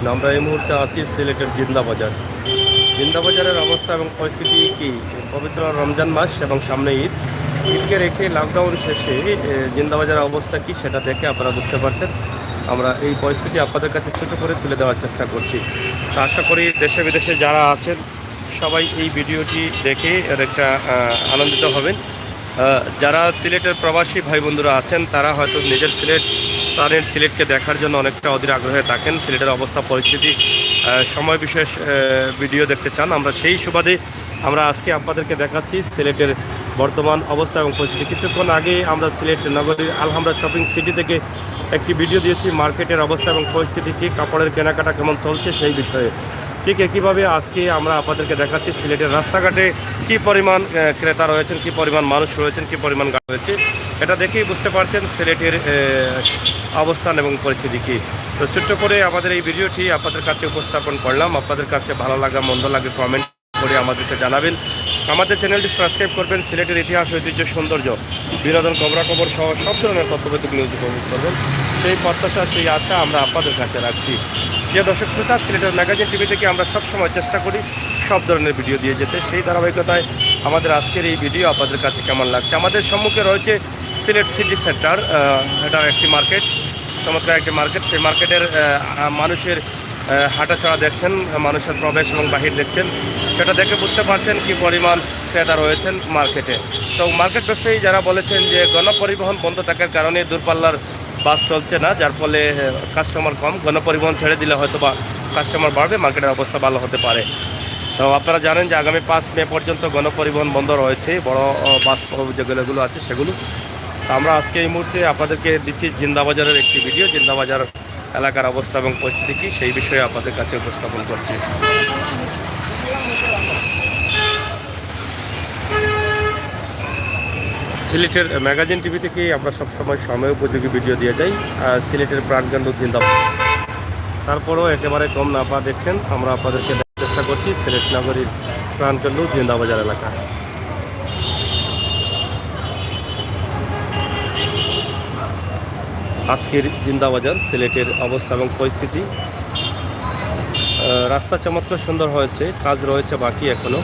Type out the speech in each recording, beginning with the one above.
আমরা এই মুহূর্তে আছি সিলেটের জিন্দাবাজার। জিন্দাবাজারের অবস্থা এবং পরিস্থিতি কি? পবিত্র রমজান মাস এবং সামনে ঈদ। ঈদকে রেখে লকডাউন শেষে জিন্দাবাজারের অবস্থা কি সেটা দেখে আপনারা বুঝতে পারছেন। আমরা এই পরিস্থিতি আপনাদের কাছে ছোটো করে তুলে দেওয়ার চেষ্টা করছি। তা আশা করি দেশে বিদেশে যারা আছেন সবাই এই ভিডিওটি দেখে এর একটা আনন্দিত হবেন। যারা সিলেটের প্রবাসী ভাই বন্ধুরা আছেন তারা হয়তো নিজের প্রাণের সিলেটকে দেখার জন্য অনেকটা অধীর আগ্রহে থাকেন। সিলেটের অবস্থা পরিস্থিতি সময় বিশেষ ভিডিও দেখতে চান। আমরা সেই সুবাদে আমরা আজকে আপনাদেরকে দেখাচ্ছি সিলেটের বর্তমান অবস্থা এবং পরিস্থিতি। কিছুক্ষণ আগে আমরা সিলেট নগরীর আলহামরা শপিং সিটি থেকে একটি ভিডিও দিয়েছি মার্কেটের অবস্থা এবং পরিস্থিতি কী, কাপড়ের কেনাকাটা কেমন চলছে সেই বিষয়ে। ঠিক একইভাবে আজকে আমরা আপনাদেরকে দেখাচ্ছি সিলেটের রাস্তাঘাটে কী পরিমাণ ক্রেতা রয়েছেন, কী পরিমাণ মানুষ রয়েছেন, কী পরিমাণ গাড়ি রয়েছে। এটা দেখেই বুঝতে পারছেন সিলেটের অবস্থান এবং পরিস্থিতি কী। তো ছোট্ট করে আমাদের এই ভিডিওটি আপনাদের কাছে উপস্থাপন করলাম। আপনাদের কাছে ভালো লাগা মন্দ লাগে কমেন্ট করে আমাদেরকে জানাবেন। আমাদের চ্যানেলটি সাবস্ক্রাইব করবেন। সিলেটের ইতিহাস, ঐতিহ্য, সৌন্দর্য, বিনোদন, খবরাখবর সহ সব ধরনের তথ্যভিত্তিক নিউজ উপভোগ করবেন। সেই প্রত্যাশা, সেই আশা আমরা আপনাদের কাছে রাখছি। যে দর্শক শ্রোতা, সিলেটের ম্যাগাজিন টিভি থেকে আমরা সবসময় চেষ্টা করি সব ধরনের ভিডিও দিয়ে যেতে। সেই ধারাবাহিকতায় আমাদের আজকের এই ভিডিও আপনাদের কাছে কেমন লাগছে। আমাদের সম্মুখে রয়েছে সিলেট সিটি সেন্টার। এটা একটি মার্কেট, চমৎকার একটি মার্কেট। সেই মার্কেটের মানুষের হাঁটাচলা দেখছেন, মানুষের প্রবেশ এবং বাহির দেখছেন। সেটা দেখে বুঝতে পারছেন কি পরিমাণ ক্রেতা রয়েছেন মার্কেটে। তো মার্কেট ব্যবসায়ী যারা বলেছেন যে গণপরিবহন বন্ধ থাকার কারণে দূরপাল্লার বাস চলছে না, যার ফলে কাস্টমার কম, গণপরিবহন ছেড়ে দিলে হয়তো বা কাস্টমার বাড়বে, মার্কেটের অবস্থা ভালো হতে পারে। তো আপনারা জানেন যে আগামী 5 মে পর্যন্ত গণপরিবহন বন্ধ রয়েছে, বড় বাস যেগুলো আছে সেগুলো। তো আমরা আজকে এই মুহূর্তে আপনাদেরকে দিচ্ছি জিন্দাবাজারের একটি ভিডিও। জিন্দাবাজার এলাকার অবস্থা এবং পরিস্থিতি কী সেই বিষয়ে আপনাদের কাছে উপস্থাপন করছি। সিলেটের ম্যাগাজিন টিভি থেকে আমরা সবসময় সময় উপযোগী ভিডিও দিয়ে যাই। সিলেটের প্রাণকেন্দ্র জিন্দাবাদ, তারপরেও একেবারে কম না আপনারা দেখছেন। আমরা আপনাদেরকে দেখার চেষ্টা করছি সিলেট নগরীর প্রাণকেন্দ্র জিন্দাবাজার এলাকা। আজকের জিন্দাবাজার সিলেটের অবস্থা এবং পরিস্থিতি। রাস্তা চমৎকার সুন্দর হয়েছে, কাজ রয়েছে বাকি এখনও।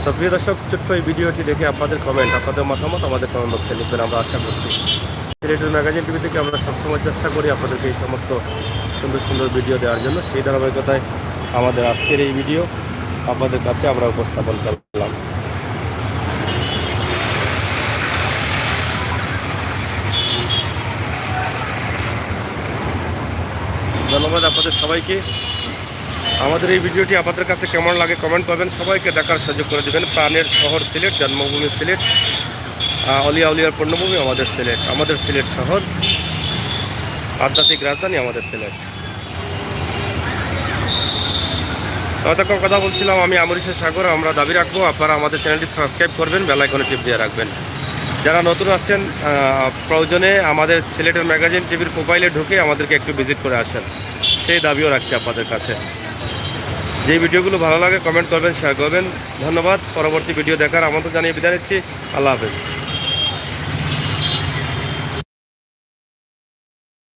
তো প্রিয় দর্শক, ছোট্ট এই ভিডিওটি দেখে আপনাদের কমেন্ট, আপনাদের মতামত আমাদের কমেন্ট বক্সে লিখবেন, আমরা আশা করছি। সিলেটের ম্যাগাজিন টিভি থেকে আমরা সবসময় চেষ্টা করি আপনাদেরকে এই সমস্ত সুন্দর সুন্দর ভিডিও দেওয়ার জন্য। সেই ধারাবাহিকতায় আমাদের আজকের এই ভিডিও আপনাদের কাছে আমরা উপস্থাপন করলাম। ধন্যবাদ আপনাদের সবাইকে। আমাদের এই ভিডিওটি আপনাদের কাছে কেমন লাগে কমেন্ট করবেন, সবাইকে দেখার সুযোগ করে দেবেন। প্রাণের শহর সিলেট, জন্মভূমি সিলেট, অলিয়া উলিয়ার পূর্ণভূমি আমাদের সিলেট, আমাদের সিলেট শহর, আধ্যাত্মিক রাজধানী আমাদের সিলেট। ততক্ষণ কথা বলছিলাম আমি আমরিশা সাগর। আমরা দাবি রাখবো আপনারা আমাদের চ্যানেলটি সাবস্ক্রাইব করবেন, বেল আইকনে টিপ দিয়ে রাখবেন। যারা নতুন আসছেন প্রয়োজনে আমাদের সিলেটের ম্যাগাজিন টিভির প্রোফাইলে ঢুকে আমাদেরকে একটু ভিজিট করে আসেন, সেই দাবিও রাখছি আপনাদের কাছে। যে ভিডিওগুলো ভালো লাগে কমেন্ট করবেন, শেয়ার করবেন। ধন্যবাদ। পরবর্তী ভিডিও দেখার আমন্ত্রণ জানিয়ে বিদায় নিচ্ছি। আল্লাহ হাফেজ।